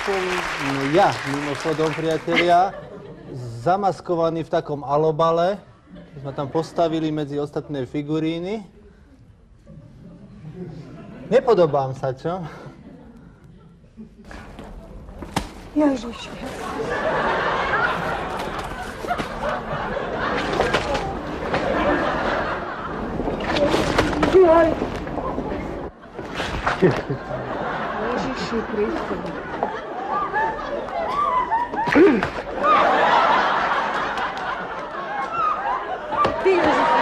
som ja, mimochodom, priatelia, zamaskovaný v takom alobale. Sme tam postavili medzi ostatné figuríny. Nepodobám sa, čo? Ježiši. Jaj. Ježiši Kriste. Ty Ježiši.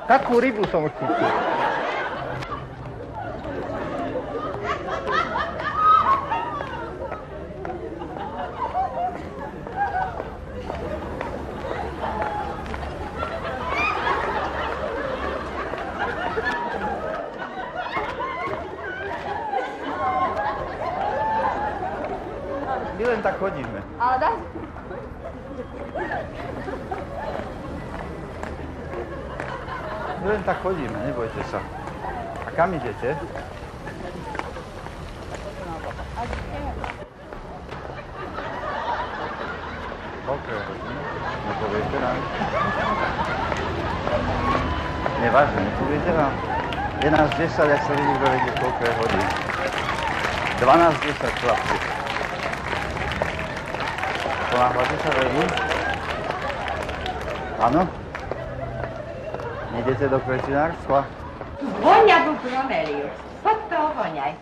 Takú rybu som chytil. My len tak chodíme. Ale daj. My len tak chodíme, nebojte sa. A kam idete? Koľko je hodín? Nepoviete nám? Nevážne, nepoviete nám? 11:10, jak sa vidí, kto vedie, koľko je hodín. 12:10, chlapci. Ponáhľate sa vedí? Áno? Nejdete do kvetinárstva? Vonia bu bromelius. Poď to ovoňaj.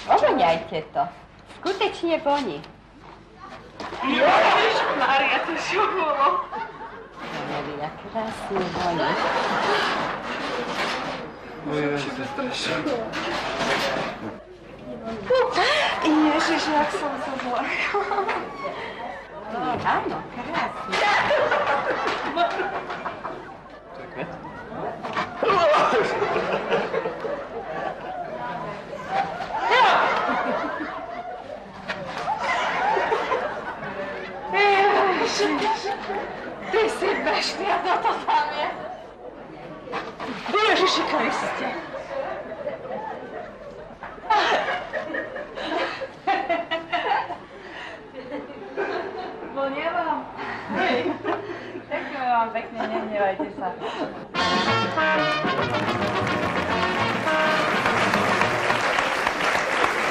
Ovoňajte to. Skutečne voní. Ježišmária, to čo bolo? Bromelius, jak krásne voní. Ježiš, jak som sa zlákala. Áno, krásne. Ježiš, ty si bežný a toto tam je. Ježiši Kriste. Vonia vám? Ďakujem vám pekne, nehnevajte sa.